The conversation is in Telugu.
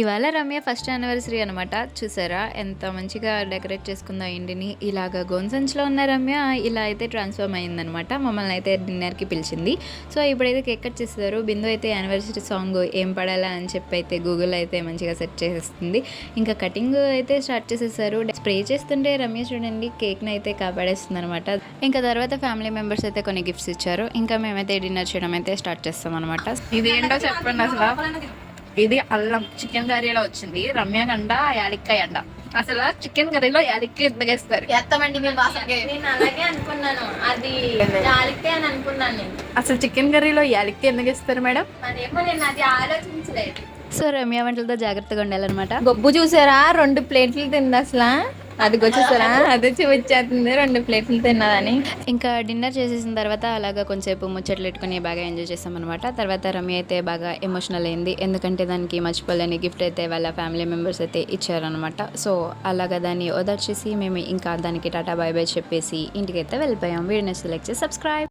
ఇవాళ రమ్య ఫస్ట్ యానివర్సరీ అనమాట. చూసారా ఎంత మంచిగా డెకరేట్ చేసుకుందో ఇంటిని. ఇలాగ గోన్సంచ్లో ఉన్న రమ్య ఇలా అయితే ట్రాన్స్ఫార్మ్ అయిందనమాట. మమ్మల్ని అయితే డిన్నర్కి పిలిచింది. సో ఇప్పుడైతే కేక్ కట్ చేస్తారు. బిందు అయితే యానివర్సరీ సాంగ్ ఏం పడాలా అని చెప్పి అయితే గూగుల్ అయితే మంచిగా సెట్ చేసేస్తుంది. ఇంకా కటింగ్ అయితే స్టార్ట్ చేసేసారు. స్ప్రే చేస్తుంటే రమ్య చూడండి కేక్ని అయితే కాపాడేస్తుంది అనమాట. ఇంకా తర్వాత ఫ్యామిలీ మెంబర్స్ అయితే కొన్ని గిఫ్ట్స్ ఇచ్చారు. ఇంకా మేమైతే డిన్నర్ చేయడం అయితే స్టార్ట్ చేస్తాం అనమాట. ఇది ఏంటో చెప్పండి అసలు. ఇది అల్లం చికెన్ కర్రీలో వచ్చింది. రమ్య కండ యాలక్కాయ అండ. అసలు చికెన్ కర్రీలో యాలక్కాయ ఎందుకు వేస్తారు? ఎత్తమండి మేము నేను అలాగే అనుకున్నాను. అది యాలక్కాయ అని అనుకున్నాను నేను. అసలు చికెన్ కర్రీలో యాలక్కాయ ఎందుకు వేస్తారు మేడం? అదేమో నేను అది ఆలోచించలేదు. సో రమ్య వంటలతో జాగ్రత్తగా ఉండాలన్నమాట. గొబ్బు చూసారా 2 ప్లేట్లు తింది అసలు. అది వచ్చేసారా అది వచ్చేస్తుంది 2 ప్లేట్లు తిన్నదని. ఇంకా డిన్నర్ చేసేసిన తర్వాత అలాగా కొంచెంసేపు ముచ్చట్లు పెట్టుకుని బాగా ఎంజాయ్ చేస్తాం అనమాట. తర్వాత రమ్య అయితే బాగా ఎమోషనల్ అయింది. ఎందుకంటే దానికి మర్చిపోలేని గిఫ్ట్ అయితే వాళ్ళ ఫ్యామిలీ మెంబర్స్ అయితే ఇచ్చారనమాట. సో అలాగా దాన్ని ఓదార్చేసి మేము ఇంకా దానికి టాటా బై బై చెప్పేసి ఇంటికైతే వెళ్ళిపోయాం. వీడియోని సెలెక్ట్ చేసి సబ్స్క్రైబ్.